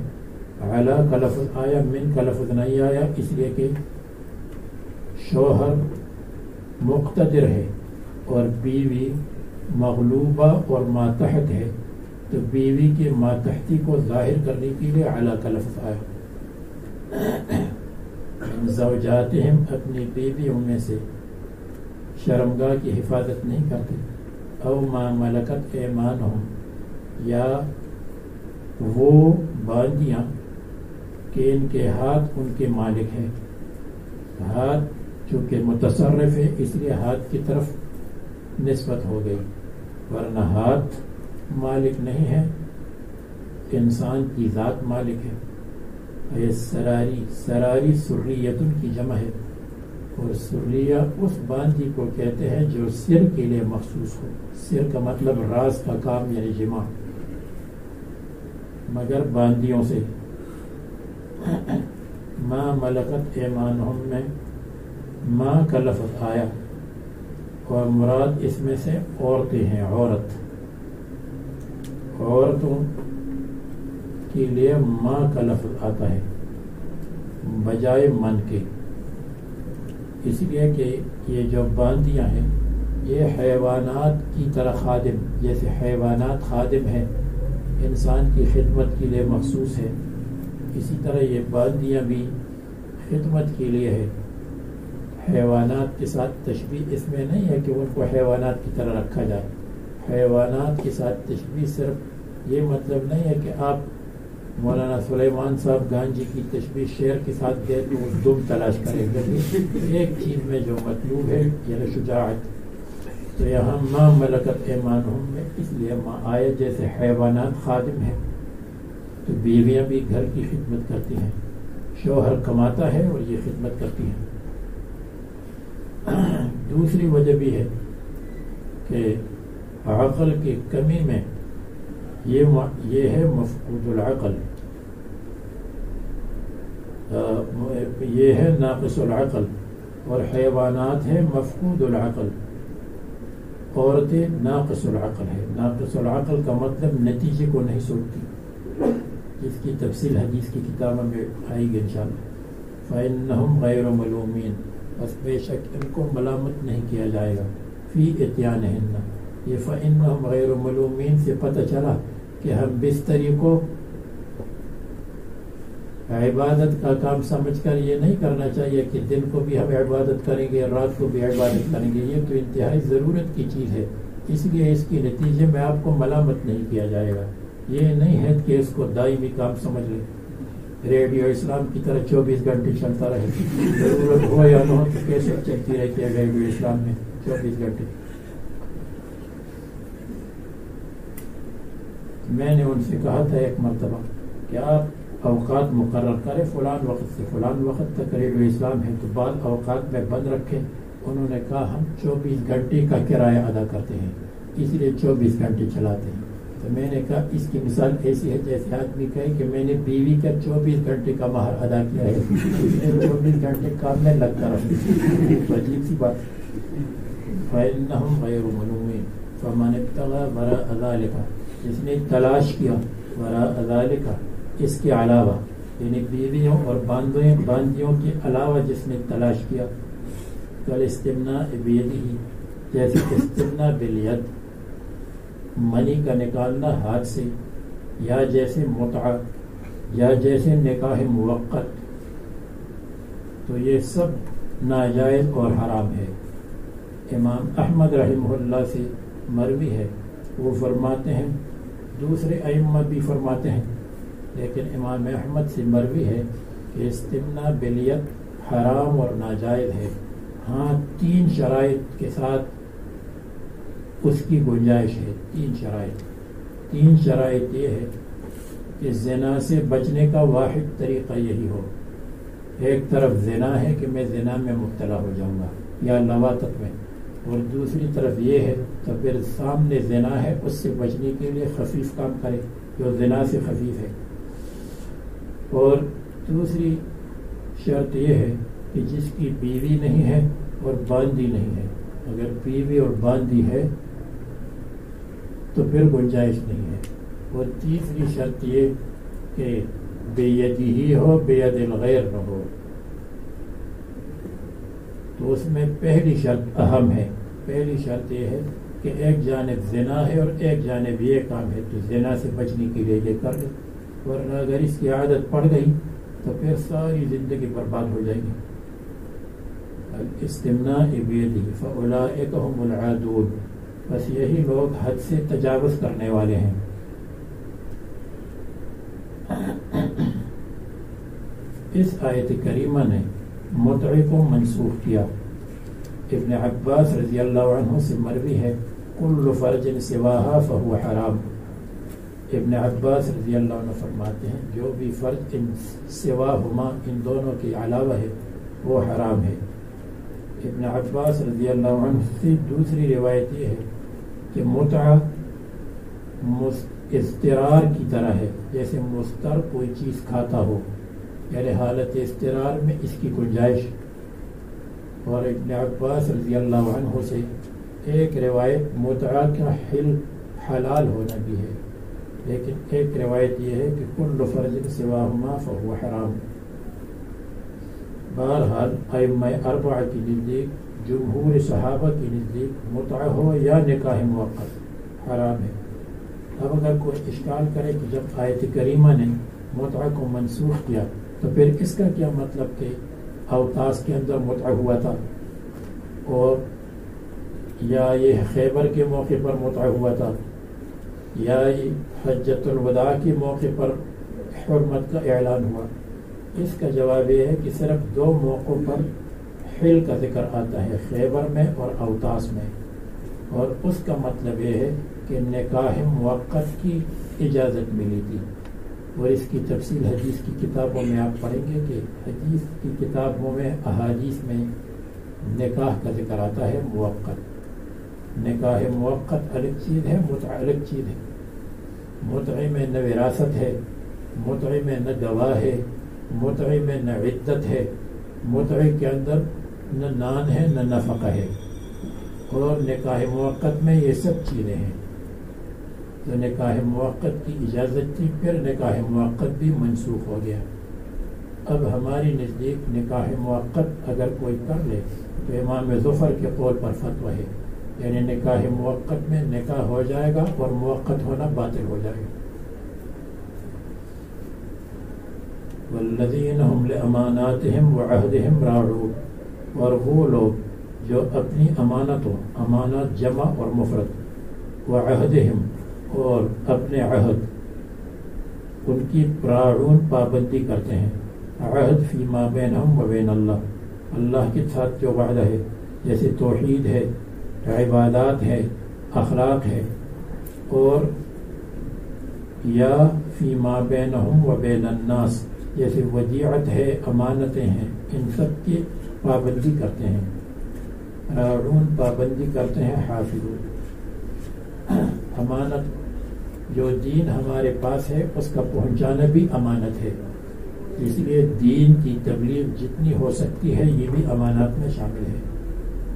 علی کا لفظ آیا، من کا لفظ نہیں آیا، اس لیے کہ شوہر مقتدر ہے اور بیوی مغلوبہ اور ماتحت ہے، تو بیوی کی ماتحتی کو ظاہر کرنے کے لیے علی کا لفظ آیا. زوجاتہم اپنی بیویوں میں سے شرمگاہ کی حفاظت نہیں کرتے. او ما ملکت ایمانہم، یا وہ باندیاں کہ ان کے ہاتھ ان کے مالک ہیں. ہاتھ چونکہ متصرف ہے اس لیے ہاتھ کی طرف نسبت ہو گئی، ورنہ ہاتھ مالک نہیں ہے، انسان کی ذات مالک ہے. یہ سراری سریتن کی جمع ہے، اور سریہ اس باندی کو کہتے ہیں جو سر کے لیے مخصوص ہو. سر کا مطلب راز کا کام یعنی جمع. مگر باندیوں سے. ما ملکت ایمانہم میں ماں کا لفظ آیا، اور مراد اس میں سے عورتیں ہیں. عورتوں کے لیے ماں کا لفظ آتا ہے. بجائے من کے، اس لیے کہ یہ جو باندیاں ہیں یہ حیوانات کی طرح خادم، جیسے حیوانات خادم ہیں، انسان کی خدمت کے لیے مخصوص ہے، اسی طرح یہ باندیاں بھی خدمت کے لیے ہے۔ حیوانات کے ساتھ تشبیہ اس میں نہیں ہے کہ ان کو حیوانات کی طرح رکھا جائے، حیوانات کے ساتھ تشبیہ صرف یہ مطلب نہیں ہے کہ آپ مولانا سلیمان صاحب گانجی کی تشبیہ شیر کے ساتھ دے تو وہ دم تلاش کریں گے، ایک چیز میں جو مطلوب ہے یعنی شجاعت۔ تو یہاں ما ملکت ایمانہم میں اس لیے ما آئے جیسے حیوانات خادم ہیں تو بیویاں بھی گھر کی خدمت کرتی ہیں، شوہر کماتا ہے اور یہ خدمت کرتی ہیں۔ دوسری وجہ بھی ہے کہ عقل کی کمی میں یہ ہے مفقود العقل، یہ ہے ناقص العقل، اور حیوانات ہے مفقود العقل، عورتیں ناقص العقل ہے۔ ناقص العقل کا مطلب نتیجے کو نہیں سوچتی، جس کی تفصیل حدیث کی کتابوں میں آئے گی انشاءاللہ۔ فإنہم غیر ملومین، بس بے شک ان کو ملامت نہیں کیا جائے گا، فی اتیانہن، یہ فإنہم غیر ملومین سے پتہ چلا کہ ہم بستری کو عبادت کا کام سمجھ کر یہ نہیں کرنا چاہیے کہ دن کو بھی ہم عبادت کریں گے، رات کو بھی عبادت کریں گے، یہ تو انتہائی ضرورت کی چیز ہے، اس لیے اس کے نتیجے میں آپ کو ملامت نہیں کیا جائے گا۔ یہ نہیں ہے کہ اس کو دائمی کام سمجھ لیں، ریڈیو اسلام کی طرح 24 گھنٹے چلتا رہے، ضرورت ہو یا نہ ہو تو کیسے چلتی رہتی ہے ریڈیو اسلام میں 24 گھنٹے۔ میں نے ان سے کہا تھا ایک مرتبہ کہ آپ اوقات مقرر کریں، فلان وقت سے فلان وقت تک ریڈیو اسلام ہے تو بعض اوقات میں بند رکھیں۔ انہوں نے کہا ہم 24 گھنٹے کا کرایہ ادا کرتے ہیں اس لیے 24 گھنٹے چلاتے ہیں۔ تو میں نے کہا اس کی مثال ایسی ہے جیسے آدمی کہے کہ میں نے بیوی کا 24 گھنٹے کا مہر ادا کیا ہے، 24 گھنٹے کام میں لگتا رہا، عجیب سی بات۔ فإنہم غیر ملومین فمن ابتغى وراء ذلك، جس نے تلاش کیا وراء ذلك اس کے علاوہ، یعنی بیویوں اور باندیوں کے علاوہ جس نے تلاش کیا، کالاستمناء بیدہ، جیسے استمناء بالید، منی کا نکالنا ہاتھ سے، یا جیسے متعہ، یا جیسے نکاح موقت، تو یہ سب ناجائز اور حرام ہے۔ امام احمد رحمہ اللہ سے مروی ہے، وہ فرماتے ہیں، دوسرے ائمہ بھی فرماتے ہیں، لیکن امام احمد سے مروی ہے کہ استمناء بالید حرام اور ناجائز ہے، ہاں 3 شرائط کے ساتھ اس کی گنجائش ہے۔ 3 شرائط یہ ہے کہ زنا سے بچنے کا واحد طریقہ یہی ہو، ایک طرف زنا ہے کہ میں زنا میں مبتلا ہو جاؤں گا یا لواطت میں، اور دوسری طرف یہ ہے تو پھر سامنے زنا ہے اس سے بچنے کے لیے خفیف کام کرے جو زنا سے خفیف ہے۔ اور دوسری شرط یہ ہے کہ جس کی بیوی نہیں ہے اور باندی نہیں ہے، اگر بیوی اور باندی ہے تو پھر گنجائش نہیں ہے۔ اور تیسری شرط یہ کہ بےیدی ہی ہو، بید الغیر نہ ہو۔ تو اس میں پہلی شرط اہم ہے، پہلی شرط یہ ہے کہ ایک جانب زنا ہے اور ایک جانب یہ کام ہے، تو زنا سے بچنے کے لیے یہ کر لے، ورنہ اگر اس کی عادت پڑ گئی تو پھر ساری زندگی برباد ہو جائے گی۔ الاستمناء بیدہ فاولئک هم العادون، بس یہی لوگ حد سے تجاوز کرنے والے ہیں۔ اس آیت کریمہ نے متعہ کو منسوخ کیا۔ ابن عباس رضی اللہ عنہ سے مروی ہے کل فرج سواہا فہو حرام۔ ابن عباس رضی اللہ عنہ فرماتے ہیں جو بھی فرج ان سواہما، ان دونوں کے علاوہ ہے، وہ حرام ہے۔ ابن عباس رضی اللہ عنہ سے دوسری روایت یہ ہے کہ متعہ اضطرار کی طرح ہے، جیسے مستر کوئی چیز کھاتا ہو، یعنی حالت اضطرار میں اس کی گنجائش۔ اور ابن عباس رضی اللہ عنہ سے ایک روایت متعہ کا حلال ہونا بھی ہے، لیکن ایک روایت یہ ہے کہ کل فرج سواہما فہو حرام۔ بہرحال ائمہ اربعہ کی نزدیک، جمہور صحابہ کی نزدیک متعہ ہو یا نکاح موقت حرام ہے۔ اب اگر کوئی اشکال کرے کہ جب آیت کریمہ نے متعہ کو منسوخ کیا تو پھر اس کا کیا مطلب کہ اوطاس کے اندر متعہ ہوا تھا، اور یا یہ خیبر کے موقع پر متعہ ہوا تھا، یا حجۃ الوداع کے موقع پر حرمت کا اعلان ہوا؟ اس کا جواب یہ ہے کہ صرف دو موقعوں پر حل کا ذکر آتا ہے، خیبر میں اور اوطاس میں، اور اس کا مطلب یہ ہے کہ نکاح موقت کی اجازت ملی تھی، اور اس کی تفصیل حدیث کی کتابوں میں آپ پڑھیں گے کہ حدیث کی کتابوں میں احادیث میں نکاح کا ذکر آتا ہے موقت۔ نکاح موقت الگ چیز ہے، متعہ الگ چیز ہے۔ متعہ میں نہ وراثت ہے، متعہ میں نہ گواہ ہے، متعہ میں نہ عدت ہے، متعہ کے اندر نہ نان ہے نہ نفقہ ہے، اور نکاح موقت میں یہ سب چیزیں ہیں۔ تو نکاح موقت کی اجازت تھی، پھر نکاح موقت بھی منسوخ ہو گیا۔ اب ہماری نزدیک نکاح موقت اگر کوئی کر لے تو امام ظفر کے قول پر فتویٰ ہے، یعنی نکاح موقت میں نکاح ہو جائے گا اور موقت ہونا باطل ہو جائے گا۔ والذین هم لأماناتهم وعہدهم راعون، اور وہ لوگ جو اپنی امانتوں، امانات جمع اور مفرد، وعہدهم اور اپنے عہد، ان کی راعون پابندی کرتے ہیں۔ عہد فیما بینہم و بین اللہ، اللہ کے ساتھ جو وعدہ ہے، جیسے توحید ہے، عبادات ہے، اخلاق ہے، اور یا فیما بینہم و بین الناس، جیسے ودیعت ہے، امانتیں ہیں، ان سب کی پابندی کرتے ہیں۔ راعون پابندی کرتے ہیں، حافظون۔ امانت جو دین ہمارے پاس ہے اس کا پہنچانا بھی امانت ہے، اس لیے دین کی تبلیغ جتنی ہو سکتی ہے یہ بھی امانات میں شامل ہے۔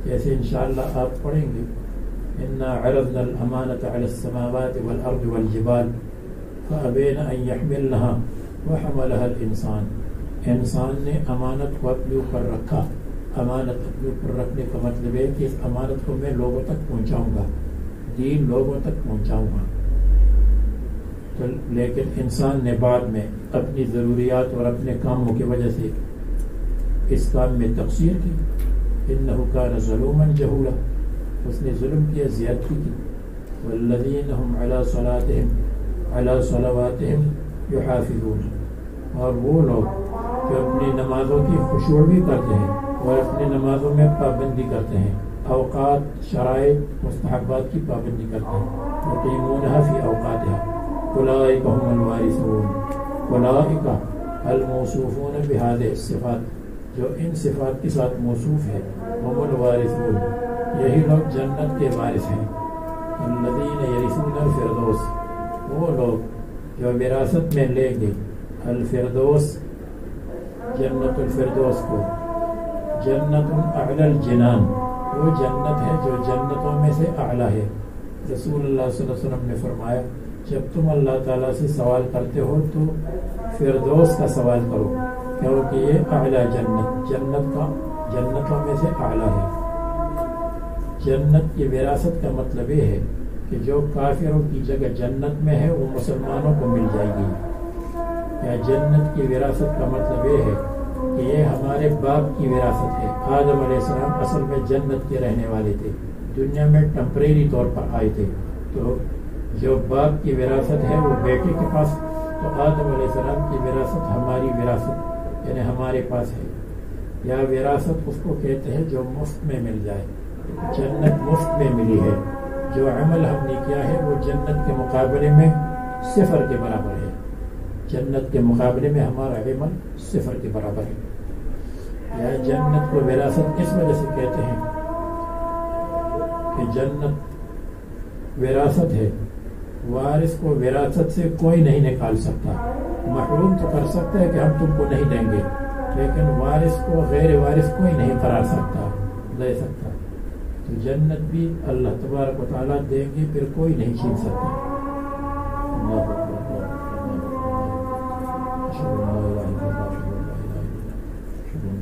جیسے انشاءاللہ آپ پڑھیں گے اِنَّا عَرَضْنَا الْأَمَانَةَ عَلَى السَّمَاوَاتِ وَالْأَرْضِ وَالْجِبَالِ فَأَبَيْنَ أَن يَحْمِلْنَهَا وَحَمَلَهَا الْإِنسَانُ، انسان نے امانت کو اپنے اوپر رکھا۔ امانت اپنے اوپر رکھنے کا مطلب ہے کہ اس امانت کو میں لوگوں تک پہنچاؤں گا، دین لوگوں تک پہنچاؤں گا۔ تو لیکن انسان نے بعد میں اپنی ضروریات اور اپنے کاموں کی وجہ سے اس کام میں تقصیر کی۔ انہ کان ظلوما جہولا، اس نے ظلم کیا، زیادتی کی۔ والذین هم علی صلواتہم یحافظون، اور وہ لوگ جو اپنی نمازوں کی خشوع بھی کرتے ہیں اور اپنی نمازوں میں پابندی کرتے ہیں، اوقات، شرائط، مستحبات کی پابندی کرتے ہیں۔ یقیمونها فی اوقاتها اولئک هم الوارثون، اولئک الموصوفون بهذه الصفات، جو ان صفات کے ساتھ موصوف ہے، هم الوارثون، یہی لوگ جنت کے وارث ہیں۔ الذین یرثون الفردوس، وہ لوگ جو وراثت میں لیں گے الفردوس، جنت الفردوس کو، جنت اعلی الجنان، وہ جنت ہے جو جنتوں میں سے اعلیٰ ہے۔ رسول اللہ صلی اللہ علیہ وسلم نے فرمایا جب تم اللہ تعالیٰ سے سوال کرتے ہو تو فردوس کا سوال کرو، کیونکہ یہ اعلیٰ جنتوں میں سے اعلیٰ ہے۔ جنت کی وراثت کا مطلب یہ ہے کہ جو کافروں کی جگہ جنت میں ہے وہ مسلمانوں کو مل جائے گی، یا جنت کی وراثت کا مطلب یہ ہے کہ یہ ہمارے باپ کی وراثت ہے۔ آدم علیہ السلام اصل میں جنت کے رہنے والے تھے، دنیا میں ٹمپریری طور پر آئے تھے، تو جو باپ کی وراثت ہے وہ بیٹے کے پاس، تو آدم علیہ السلام کی وراثت ہماری وراثت یعنی ہمارے پاس ہے۔ یا وراثت اس کو کہتے ہیں جو مفت میں مل جائے، جنت مفت میں ملی ہے، جو عمل ہم نے کیا ہے وہ جنت کے مقابلے میں صفر کے برابر ہے، جنت کے مقابلے میں ہمارا عمل صفر کے برابر ہے۔ یا جنت کو وراثت اس وجہ سے کہتے ہیں کہ جنت وراثت ہے، وارث کو وراثت سے کوئی نہیں نکال سکتا، محروم تو کر سکتا ہے کہ ہم تم کو نہیں دیں گے، لیکن وارث کو غیر وارث کوئی نہیں قرار سکتا، دے سکتا۔ تو جنت بھی اللہ تبارک و تعالیٰ دیں گے، پھر کوئی نہیں چھین سکتا۔ اللہ اکبر، اللہ اکبر، اشہد ان لا الہ الا اللہ، اشہد ان لا الہ الا اللہ، اشہد ان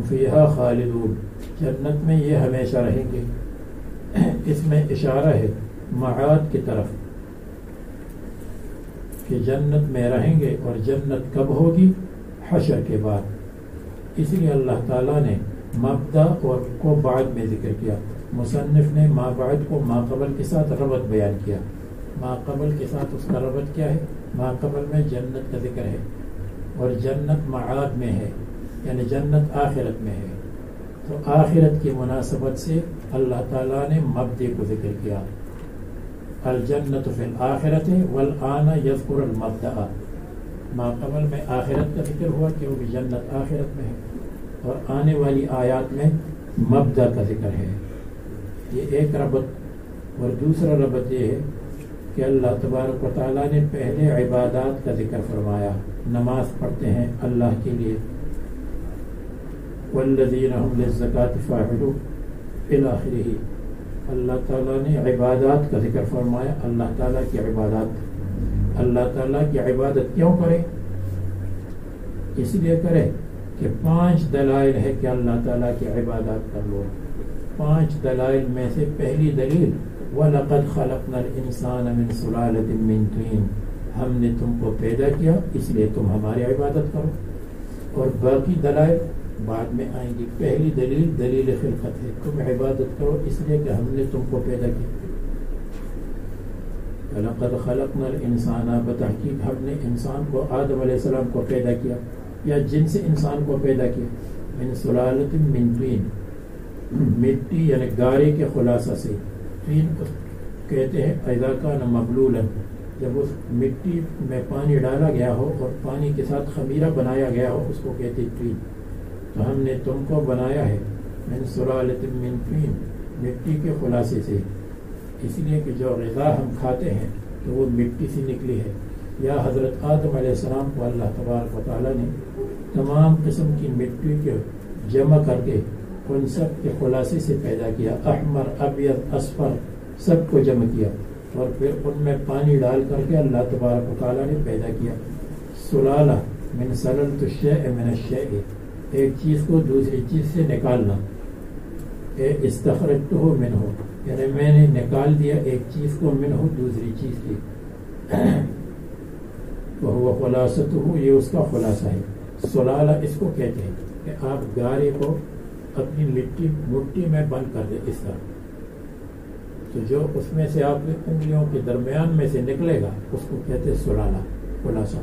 فیہا خالدون، جنت میں یہ ہمیشہ رہیں گے. اس میں اشارہ ہے معاد کی طرف کہ جنت میں رہیں گے. اور جنت کب ہوگی؟ حشر کے بعد. اس لیے اللہ تعالیٰ نے مبدا اور کو بعد میں ذکر کیا. مصنف نے ما بعد کو ما قبل کے ساتھ ربط بیان کیا. ما قبل کے ساتھ اس کا ربط کیا ہے؟ ما قبل میں جنت کا ذکر ہے اور جنت معاد میں ہے، یعنی جنت آخرت میں ہے. تو آخرت کی مناسبت سے اللہ تعالیٰ نے مبدے کو ذکر کیا. الجنت فی الآخرت والآن یذکر المبدأ. ما قبل میں آخرت کا ذکر ہوا کیونکہ جنت آخرت میں ہے، اور آنے والی آیات میں مبدأ کا ذکر ہے. یہ ایک ربط. اور دوسرا ربط یہ ہے کہ اللہ تبارک و تعالیٰ نے پہلے عبادات کا ذکر فرمایا. نماز پڑھتے ہیں اللہ کے لیے، والذین هم للزکاة فاعلون الی آخرہ. اللہ تعالیٰ نے عبادات کا ذکر فرمایا. اللہ تعالیٰ کی عبادات. اللہ تعالیٰ کی عبادت کیوں کرے؟ اس لیے کرے کہ 5 دلائل ہے کہ اللہ تعالیٰ کی عبادات کر لو. 5 دلائل میں سے پہلی دلیل وَلَقَدْ خَلَقْنَا الْإِنسَانَ مِنْ سُلَالَةٍ مِّن طِينٍ. ہم نے تم کو پیدا کیا اس لیے تم ہماری عبادت کرو. اور باقی دلائل بعد میں آئیں گی. پہلی دلیل دلیل خلقت ہے، تم عبادت کرو اس لیے کہ ہم نے تم کو پیدا کیا. لقد خلقنا الانسان، بتحقیق ہم نے انسان کو، آدم علیہ السلام کو پیدا کیا یا جن سے انسان کو پیدا کیا. من سلالۃ من طین، مٹی یعنی گارے کے خلاصہ سے. طین کہتے ہیں اذا کان مبلولا، جب اس مٹی میں پانی ڈالا گیا ہو اور پانی کے ساتھ خمیرہ بنایا گیا ہو اس کو کہتے ہیں طین. تو ہم نے تم کو بنایا ہے من سلالۃ من طین، مٹی کے خلاصے سے. اس لیے کہ جو غذا ہم کھاتے ہیں تو وہ مٹی سے نکلی ہے. یا حضرت آدم علیہ السلام کو اللہ تبارک و تعالیٰ نے تمام قسم کی مٹی کے جمع کر کے ان سب کے خلاصے سے پیدا کیا. احمر، ابیض، اصفر سب کو جمع کیا اور پھر ان میں پانی ڈال کر کے اللہ تبارک و تعالیٰ نے پیدا کیا. سلالہ من سللت الشیء من الشیء، ایک چیز کو دوسری چیز سے نکالنا. استخرجتہ منہ، یعنی میں نے نکال دیا ایک چیز کو منہ دوسری چیز کی. وہ خلاصتہ، یہ اس کا خلاصہ ہے. سلالہ اس کو کہتے ہیں کہ آپ گارے کو اپنی مٹی میں بند کر دیں اس طرح، تو جو اس میں سے آپ کی انگلیوں کے درمیان میں سے نکلے گا اس کو کہتے ہیں سلالہ، خلاصہ.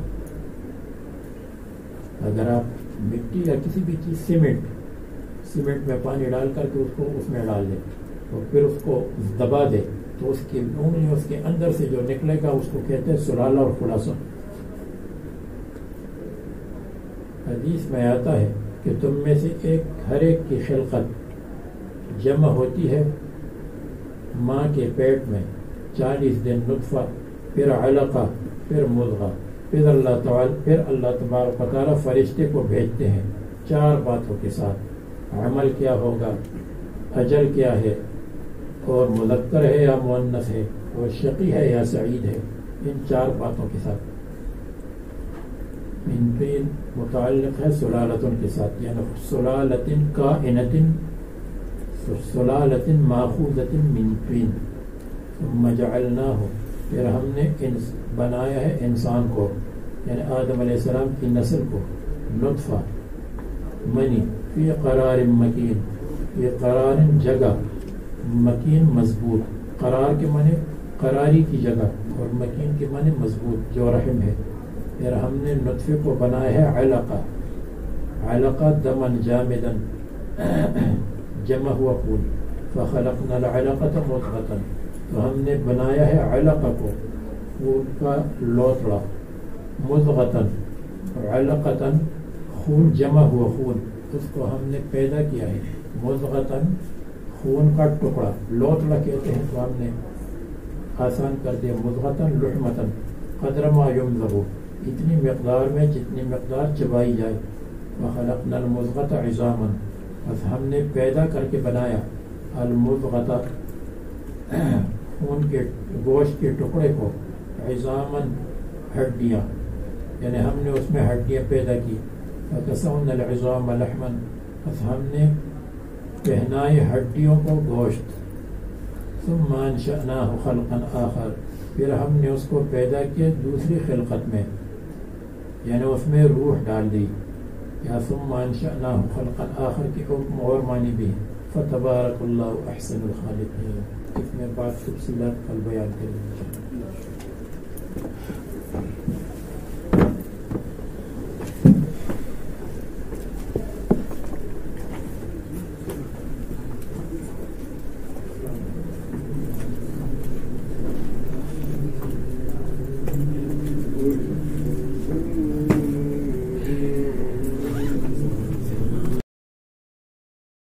اگر آپ مٹی یا کسی بھی چیز سیمنٹ میں پانی ڈال کر کے اس کو اس میں ڈال دیں اور پھر اس کو دبا دے تو اس کی انگلی اس کے اندر سے جو نکلے گا اس کو کہتے ہیں سلالہ اور خلاصہ. حدیث میں آتا ہے کہ تم میں سے ہر ایک کی خلقت جمع ہوتی ہے ماں کے پیٹ میں 40 دن نطفہ، پھر علقہ، پھر مضغہ، پھر اللہ تبارک و تعالیٰ فرشتے کو بھیجتے ہیں 4 باتوں کے ساتھ. عمل کیا ہوگا، اجل کیا ہے، اور مذکر ہے یا مؤنث ہے، اور شقی ہے یا سعید ہے. ان 4 باتوں کے ساتھ. من طین متعلق ہے سلالتن کے ساتھ، یعنی سلالتن کائنتن، سلالتن ماخوذتن من طین. ثم جعلناہ، پھر ہم نے بنایا ہے انسان کو یعنی آدم علیہ السلام کی نسل کو نطفہ، منی، فی قرار مکین، فی قرار جگہ، مکین مضبوط. قرار کے معنی قراری کی جگہ اور مکین کے معنی مضبوط جو رحم ہے. پھر ہم نے نطفے کو بنایا ہے علقہ، علقہ دمن جامدن، جمع ہوا خون. فخلقنا العلقۃ مضغۃ، تو ہم نے بنایا ہے علقہ کو، خون کا لوتڑا. مضغۃ، علقۃ خون، جمع ہوا خون، اس کو ہم نے پیدا کیا ہے. مضغۃ خون کا ٹکڑا، لوتڑا کہتے ہیں تو ہم نے آسان کر دیا. مضغۃ لحمۃ قدر ما یمضغ، اتنی مقدار میں جتنی مقدار چبائی جائے. وخلقنا المضغۃ عظاما، بس ہم نے پیدا کر کے بنایا المضغۃ خون کے گوشت کے ٹکڑے کو، عظاماً ہڈیاں، یعنی ہم نے اس میں ہڈیاں پیدا کی. فکسونا العظام لحما، بس ہم نے پہنائے ہڈیوں کو گوشت. ثم انشأناه خلقا آخر، پھر ہم نے اس کو پیدا کیا دوسری خلقت میں، یعنی اس میں روح ڈال دی. یا ثم انشأناه خلقا آخر کی حکم اور معنی بھی. فتبارک اللہ احسن الخالقین. اس میں بات تفصیلات کل بیان کریں گے.